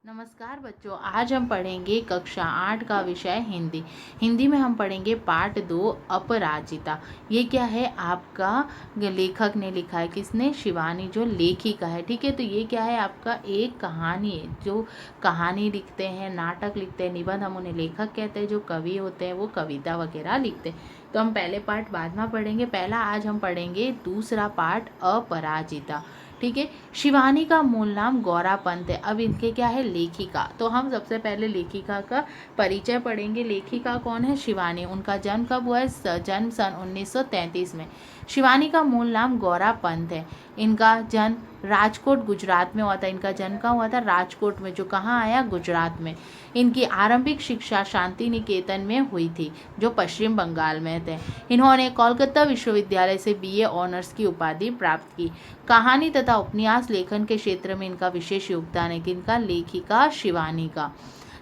नमस्कार बच्चों, आज हम पढ़ेंगे कक्षा 8 का विषय हिंदी। हिंदी में हम पढ़ेंगे पाठ 2 अपराजिता। ये क्या है? आपका लेखक ने लिखा है। किसने? शिवानी, जो लेखिका है। ठीक है, तो ये क्या है? आपका एक कहानी है। जो कहानी लिखते हैं, नाटक लिखते हैं, निबंध, हम उन्हें लेखक कहते हैं। जो कवि होते हैं वो कविता वगैरह लिखते हैं। तो हम पहले पाठ बाद में पढ़ेंगे। पहला आज हम पढ़ेंगे दूसरा पाठ अपराजिता। ठीक है। शिवानी का मूल नाम गौरा पंत है। अब इनके क्या है? लेखिका। तो हम सबसे पहले लेखिका का परिचय पढ़ेंगे। लेखिका कौन है? शिवानी। उनका जन्म कब हुआ है? जन्म सन 1933 में। शिवानी का मूल नाम गौरा पंत है। इनका जन्म राजकोट गुजरात में हुआ था। इनका जन्म कहाँ हुआ था? राजकोट में, जो कहाँ आया? गुजरात में। इनकी आरंभिक शिक्षा शांति निकेतन में हुई थी, जो पश्चिम बंगाल में थे। इन्होंने कोलकाता विश्वविद्यालय से बीए ऑनर्स की उपाधि प्राप्त की। कहानी तथा उपन्यास लेखन के क्षेत्र में इनका विशेष योगदान है। किनका? लेखिका शिवानी का।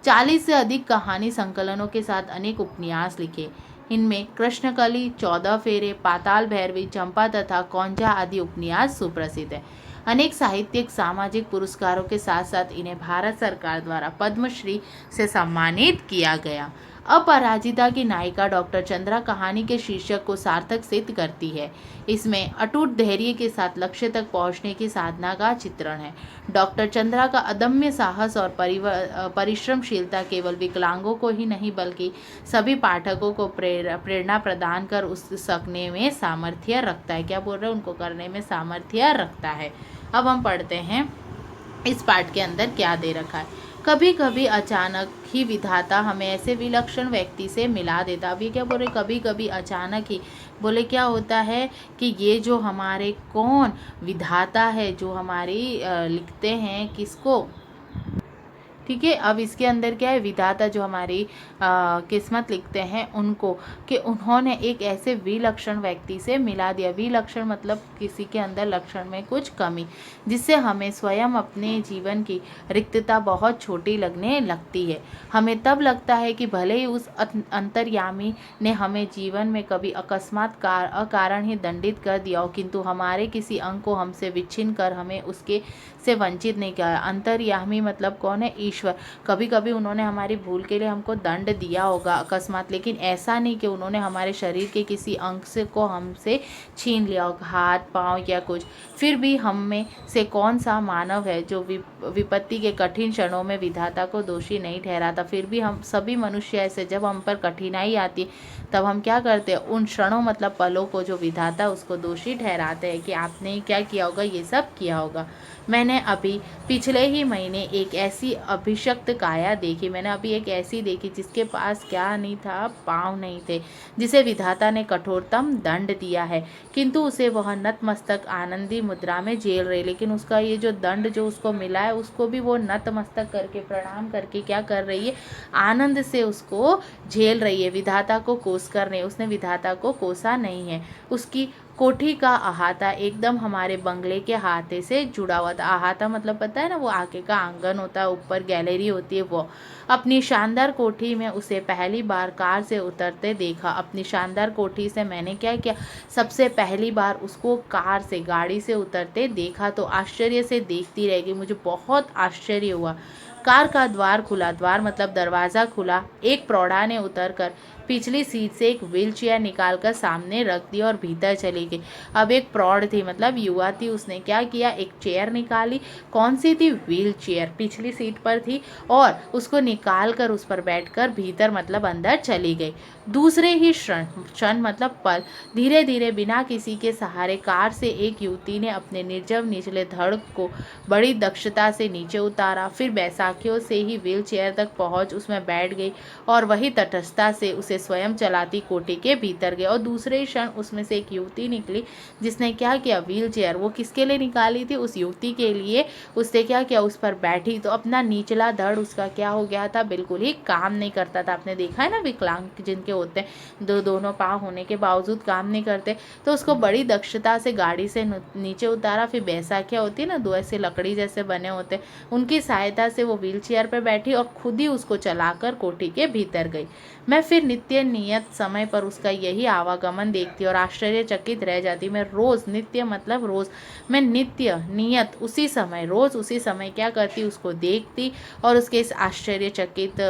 40 से अधिक कहानी संकलनों के साथ अनेक उपन्यास लिखे। इनमें कृष्णकली, 14 फेरे, पाताल भैरवी, चंपा तथा कौंजा आदि उपन्यास सुप्रसिद्ध है। अनेक साहित्यिक सामाजिक पुरस्कारों के साथ साथ इन्हें भारत सरकार द्वारा पद्मश्री से सम्मानित किया गया। अपराजिता की नायिका डॉक्टर चंद्रा कहानी के शीर्षक को सार्थक सिद्ध करती है। इसमें अटूट धैर्य के साथ लक्ष्य तक पहुंचने की साधना का चित्रण है। डॉक्टर चंद्रा का अदम्य साहस और परिश्रमशीलता केवल विकलांगों को ही नहीं बल्कि सभी पाठकों को प्रेरणा प्रदान कर उस सकने में सामर्थ्य रखता है। क्या बोल रहे हैं? उनको करने में सामर्थ्य रखता है। अब हम पढ़ते हैं इस पाठ के अंदर क्या दे रखा है। कभी कभी अचानक ही विधाता हमें ऐसे विलक्षण व्यक्ति से मिला देता। अभी क्या बोल रहे? कभी कभी अचानक ही। बोले क्या होता है कि ये जो हमारे कौन विधाता है, जो हमारी लिखते हैं किसको? ठीक है। अब इसके अंदर क्या है? विधाता जो हमारी किस्मत लिखते हैं उनको, कि उन्होंने एक ऐसे विलक्षण व्यक्ति से मिला दिया। विलक्षण मतलब किसी के अंदर लक्षण में कुछ कमी, जिससे हमें स्वयं अपने जीवन की रिक्तता बहुत छोटी लगने लगती है। हमें तब लगता है कि भले ही उस अंतर्यामी ने हमें जीवन में कभी अकस्मात अकारण ही दंडित कर दिया हो, किंतु हमारे किसी अंग को हमसे विच्छिन्न कर हमें उसके से वंचित नहीं किया। अंतर्यामी मतलब कौन है? ईश्वर। कभी कभी उन्होंने हमारी भूल के लिए हमको दंड दिया होगा अकस्मात, लेकिन ऐसा नहीं कि उन्होंने हमारे शरीर के किसी अंग से को हमसे छीन लिया होगा, हाथ पाँव या कुछ। फिर भी हम में से कौन सा मानव है जो विपत्ति के कठिन क्षणों में विधाता को दोषी नहीं ठहराता? फिर भी हम सभी मनुष्य ऐसे, जब हम पर कठिनाई आती तब हम क्या करते हैं? उन क्षणों मतलब पलों को जो विधाता उसको दोषी ठहराते हैं कि आपने क्या किया होगा, ये सब किया होगा। मैंने अभी पिछले ही महीने एक ऐसी अभिशक्त काया देखी। मैंने अभी एक ऐसी देखी जिसके पास क्या नहीं था? पाँव नहीं थे, जिसे विधाता ने कठोरतम दंड दिया है, किंतु उसे वह नतमस्तक आनंदी मुद्रा में झेल रही। लेकिन उसका ये जो दंड जो उसको मिला है, उसको भी वो नतमस्तक करके, प्रणाम करके क्या कर रही है? आनंद से उसको झेल रही है। विधाता को कोस कर नहीं, उसने विधाता को कोसा नहीं है। उसकी कोठी का अहाता एकदम हमारे बंगले के अहाते से जुड़ा हुआ था। अहाता मतलब पता है ना? वो आगे का आंगन होता है, ऊपर गैलरी होती है वो। अपनी शानदार कोठी में उसे पहली बार कार से उतरते देखा। अपनी शानदार कोठी से मैंने क्या किया? सबसे पहली बार उसको कार से, गाड़ी से उतरते देखा तो आश्चर्य से देखती रह गई। मुझे बहुत आश्चर्य हुआ। कार का द्वार खुला, द्वार मतलब दरवाज़ा खुला। एक प्रौढ़ा ने उतरकर पिछली सीट से एक व्हील चेयर निकालकर सामने रख दी और भीतर चली गई। अब एक प्रौढ़ थी, मतलब युवा थी, उसने क्या किया? एक चेयर निकाली। कौन सी थी? व्हील चेयर, पिछली सीट पर थी, और उसको निकाल कर उस पर बैठकर भीतर मतलब अंदर चली गई। दूसरे ही क्षण मतलब पल, धीरे धीरे बिना किसी के सहारे कार से एक युवती ने अपने निर्जव निचले धड़ को बड़ी दक्षता से नीचे उतारा। फिर बैसाखियों से ही व्हील चेयर तक पहुंच उसमें बैठ गई और वही तटस्थता से उसे स्वयं चलाती कोठी के भीतर गई। और दूसरे ही क्षण उसमें से एक युवती निकली, जिसने क्या किया? व्हील चेयर वो किसके लिए निकाली थी? उस युवती के लिए। उसने क्या किया? उस पर बैठी तो अपना निचला धड़ उसका क्या हो गया था? बिल्कुल ही काम नहीं करता था। आपने देखा है ना, विकलांग जिनके होते हैं, दोनों पाँव होने के बावजूद काम नहीं करते, तो उसको बड़ी दक्षता से गाड़ी से नीचे उतारा। फिर बैसाखियाँ होती है ना, दो ऐसे लकड़ी जैसे बने होते, उनकी सहायता से वो व्हील चेयर पर बैठी और खुद ही उसको चलाकर कोठी के भीतर गई। मैं फिर नित्य नियत समय पर उसका यही आवागमन देखती और आश्चर्यचकित रह जाती। मैं रोज, नित्य मतलब रोज, मैं नित्य नियत उसी समय, रोज उसी समय क्या करती, उसको देखती और उसके इस आश्चर्यचकित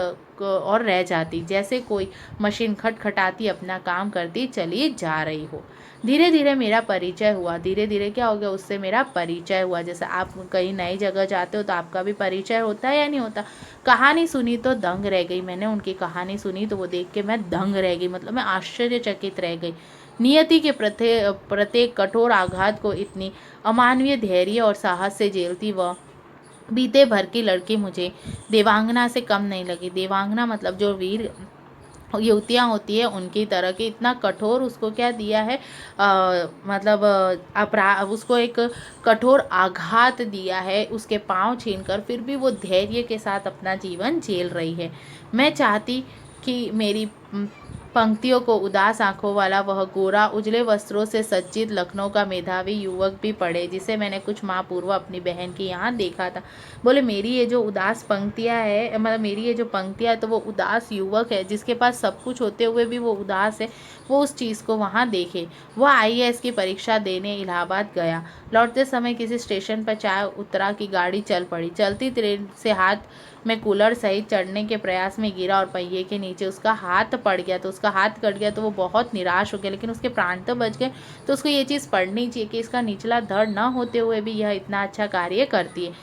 और रह जाती, जैसे कोई मशीन खटखटाती अपना काम करती चली जा रही हो। धीरे धीरे मेरा परिचय हुआ। धीरे धीरे क्या हो गया, उससे मेरा परिचय हुआ। जैसे आप कहीं नई जगह जाते हो तो आपका भी परिचय होता है या नहीं होता। कहानी सुनी तो दंग रह गई। मैंने उनकी कहानी सुनी तो वो देख के मैं दंग रह गई, मतलब मैं आश्चर्यचकित रह गई। नियति के प्रत्येक कठोर आघात को इतनी अमानवीय धैर्य और साहस से झेलती वह बीते भर की लड़की मुझे देवांगना से कम नहीं लगी। देवांगना मतलब जो वीर युवतियाँ होती है उनकी तरह की, इतना कठोर उसको क्या दिया है, मतलब अपराध, उसको एक कठोर आघात दिया है, उसके पाँव छीनकर फिर भी वो धैर्य के साथ अपना जीवन झेल रही है। मैं चाहती कि मेरी पंक्तियों को उदास आंखों वाला वह गोरा उजले वस्त्रों से सज्जित लखनऊ का मेधावी युवक भी पढ़े, जिसे मैंने कुछ माह पूर्व अपनी बहन के यहाँ देखा था। बोले मेरी ये जो उदास पंक्तियाँ है, मतलब मेरी ये जो पंक्तियाँ है, तो वो उदास युवक है जिसके पास सब कुछ होते हुए भी वो उदास है, वो उस चीज़ को वहाँ देखे। वह IAS की परीक्षा देने इलाहाबाद गया। लौटते समय किसी स्टेशन पर चाय उतरा की गाड़ी चल पड़ी। चलती ट्रेन से हाथ में कूलर सहित चढ़ने के प्रयास में गिरा और पहिए के नीचे उसका हाथ पड़ गया, तो उसका हाथ कट गया, तो वो बहुत निराश हो गया, लेकिन उसके प्राण तो बच गए। तो उसको ये चीज़ पढ़नी चाहिए कि इसका निचला धड़ न होते हुए भी यह इतना अच्छा कार्य करती है।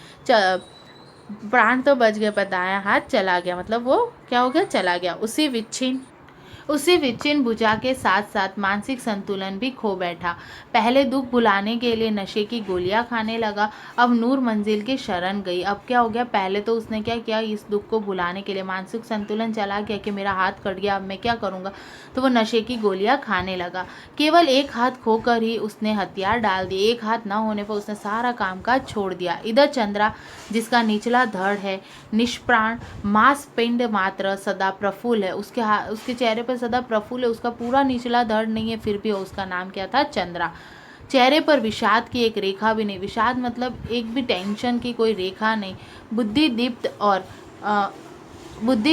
प्राण तो बच गए पर दायां हाथ चला गया, मतलब वो क्या हो गया, चला गया। उसी विच्छिन्न भुजा के साथ साथ मानसिक संतुलन भी खो बैठा। पहले दुख भुलाने के लिए नशे की गोलियां खाने लगा, अब नूर मंजिल की शरण गई। अब क्या हो गया, पहले तो उसने क्या किया, इस दुख को भुलाने के लिए मानसिक संतुलन चला गया कि मेरा हाथ कट गया, अब मैं क्या करूँगा, तो वो नशे की गोलियां खाने लगा। केवल एक हाथ खोकर ही उसने हथियार डाल दिए। एक हाथ न होने पर उसने सारा कामकाज छोड़ दिया। इधर चंद्रा, जिसका निचला धड़ है निष्प्राण, मांस पिंड मात्र सदा प्रफुल्ल है, उसके चेहरे पर सदा प्रफुल्ल है, उसका पूरा निचला धड़ नहीं है, फिर भी उसका नाम क्या था, चंद्रा। चेहरे पर विषाद की एक रेखा भी नहीं। विषाद मतलब एक भी टेंशन की कोई रेखा नहीं। बुद्धि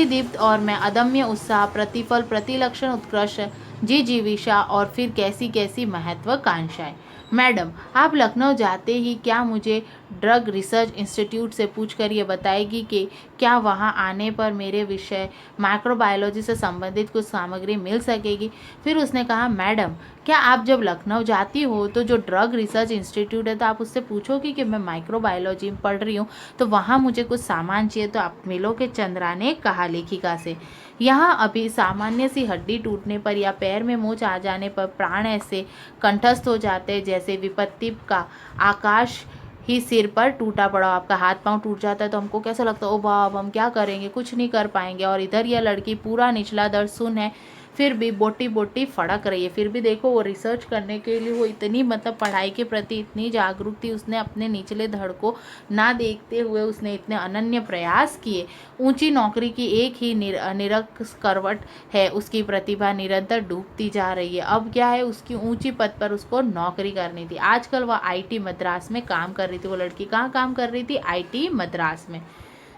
दीप्त और मैं अदम्य उत्साह, प्रतिफल, प्रतिलक्षण उत्कृष्ट जिजीविषा और फिर कैसी कैसी महत्वाकांक्षाएं। मैडम, आप लखनऊ जाते ही क्या मुझे ड्रग रिसर्च इंस्टीट्यूट से पूछकर ये बताएगी कि क्या वहाँ आने पर मेरे विषय माइक्रोबायोलॉजी से संबंधित कुछ सामग्री मिल सकेगी। फिर उसने कहा, मैडम, क्या आप जब लखनऊ जाती हो तो जो ड्रग रिसर्च इंस्टीट्यूट है तो आप उससे पूछोगी कि मैं माइक्रोबायोलॉजी में पढ़ रही हूँ, तो वहाँ मुझे कुछ सामान चाहिए तो आप मिलोगे। चंद्रा ने कहा लेखिका से। यहाँ अभी सामान्य सी हड्डी टूटने पर या पैर में मोच आ जाने पर प्राण ऐसे कंठस्थ हो जाते हैं जैसे विपत्ति का आकाश ही सिर पर टूटा पड़ा। आपका हाथ पांव टूट जाता है तो हमको कैसा लगता है, ओ बाप, हम क्या करेंगे, कुछ नहीं कर पाएंगे। और इधर यह लड़की पूरा निचला धड़ सुन है, फिर भी बोटी बोटी फड़क रही है। फिर भी देखो वो रिसर्च करने के लिए वो इतनी, मतलब पढ़ाई के प्रति इतनी जागरूक थी, उसने अपने निचले धड़ को ना देखते हुए उसने इतने अनन्य प्रयास किए। ऊंची नौकरी की एक ही निरक्ष करवट है, उसकी प्रतिभा निरंतर डूबती जा रही है। अब क्या है, उसकी ऊंची पद पर उसको नौकरी करनी थी। आजकल वह IT मद्रास में काम कर रही थी। वो लड़की कहाँ काम कर रही थी, IT मद्रास में।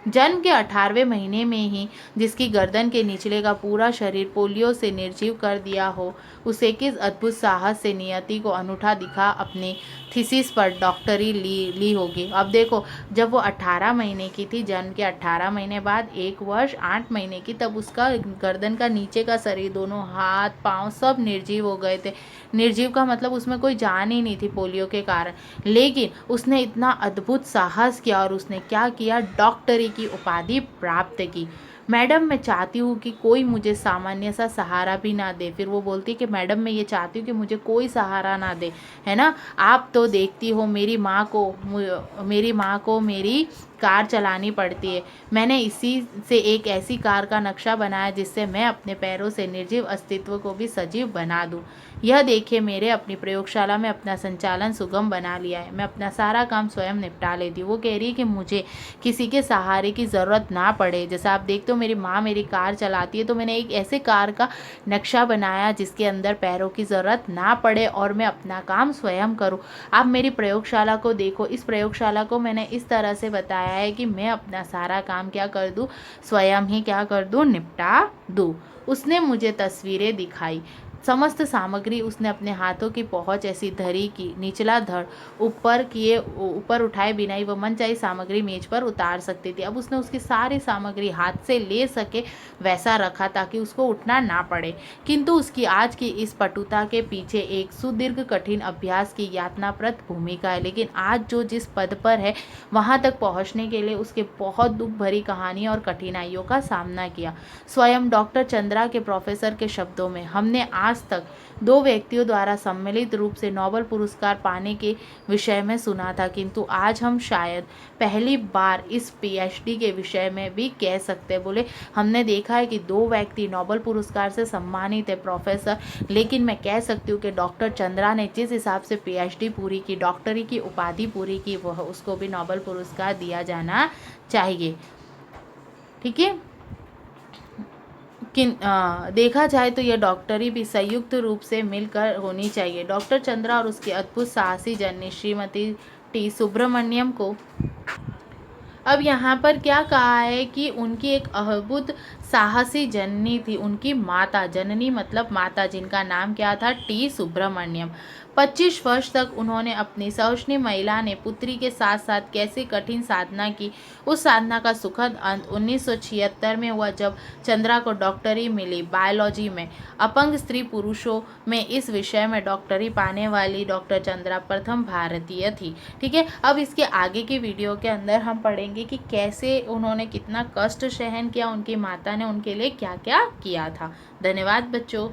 जन्म के 18वें महीने में ही जिसकी गर्दन के निचले का पूरा शरीर पोलियो से निर्जीव कर दिया हो, उसे किस अद्भुत साहस से नियति को अनूठा दिखा अपनी थीसिस पर डॉक्टरी ली होगी। अब देखो, जब वो 18 महीने की थी, जन्म के 18 महीने बाद 1 वर्ष 8 महीने की, तब उसका गर्दन का नीचे का शरीर, दोनों हाथ पाँव सब निर्जीव हो गए थे। निर्जीव का मतलब उसमें कोई जान ही नहीं थी पोलियो के कारण, लेकिन उसने इतना अद्भुत साहस किया और उसने क्या किया, डॉक्टरी की उपाधि प्राप्त की। मैडम, मैं चाहती हूँ कि कोई मुझे सामान्य सा सहारा भी ना दे। फिर वो बोलती कि मैडम, मैं ये चाहती हूँ कि मुझे कोई सहारा ना दे, है ना। आप तो देखती हो मेरी माँ को मेरी कार चलानी पड़ती है। मैंने इसी से एक ऐसी कार का नक्शा बनाया जिससे मैं अपने पैरों से निर्जीव अस्तित्व को भी सजीव बना दूं। यह देखिए, मेरे अपनी प्रयोगशाला में अपना संचालन सुगम बना लिया है। मैं अपना सारा काम स्वयं निपटा लेती हूँ। वो कह रही है कि मुझे किसी के सहारे की ज़रूरत ना पड़े। जैसा आप देखते हो मेरी माँ मेरी कार चलाती है, तो मैंने एक ऐसे कार का नक्शा बनाया जिसके अंदर पैरों की ज़रूरत ना पड़े और मैं अपना काम स्वयं करूँ। आप मेरी प्रयोगशाला को देखो, इस प्रयोगशाला को मैंने इस तरह से बताया है कि मैं अपना सारा काम क्या कर दूँ, स्वयं ही क्या कर दूँ, निपटा दूँ। उसने मुझे तस्वीरें दिखाई, समस्त सामग्री उसने अपने हाथों की पहुँच ऐसी धरी कि निचला धड़ ऊपर उठाए बिना ही वह मनचाही सामग्री मेज पर उतार सकती थी। अब उसने उसकी सारी सामग्री हाथ से ले सके वैसा रखा ताकि उसको उठना ना पड़े। किंतु उसकी आज की इस पटुता के पीछे एक सुदीर्घ कठिन अभ्यास की यातनाप्रद भूमिका है। लेकिन आज जो जिस पद पर है वहां तक पहुंचने के लिए उसके बहुत दुख भरी कहानी और कठिनाइयों का सामना किया। स्वयं डॉक्टर चंद्रा के प्रोफेसर के शब्दों में, हमने आज तक 2 व्यक्तियों द्वारा सम्मिलित रूप से नोबेल पुरस्कार पाने के विषय में सुना था, किंतु आज हम शायद पहली बार इस पीएचडी के विषय में भी कह सकते हैं। बोले हमने देखा है कि 2 व्यक्ति नोबेल पुरस्कार से सम्मानित है प्रोफेसर, लेकिन मैं कह सकती हूँ कि डॉक्टर चंद्रा ने जिस हिसाब से पीएचडी पूरी की, डॉक्टरी की उपाधि पूरी की, वह उसको भी नोबेल पुरस्कार दिया जाना चाहिए। ठीक है, देखा जाए तो यह डॉक्टरी भी संयुक्त रूप से मिलकर होनी चाहिए। डॉक्टर चंद्रा और उसकी अद्भुत साहसी जननी श्रीमती टी सुब्रमण्यम को अब यहाँ पर क्या कहा है कि उनकी एक अद्भुत साहसी जननी थी, उनकी माता, जननी मतलब माता, जिनका नाम क्या था, टी सुब्रमण्यम। 25 वर्ष तक उन्होंने अपनी सौजनी महिला ने पुत्री के साथ साथ कैसे कठिन साधना की। उस साधना का सुखद अंत 1976 में हुआ जब चंद्रा को डॉक्टरी मिली बायोलॉजी में। अपंग स्त्री पुरुषों में इस विषय में डॉक्टरी पाने वाली डॉक्टर चंद्रा प्रथम भारतीय थी। ठीक है, अब इसके आगे की वीडियो के अंदर हम पढ़ेंगे कि कैसे उन्होंने कितना कष्ट सहन किया, उनकी माता ने उनके लिए क्या क्या किया था। धन्यवाद बच्चों।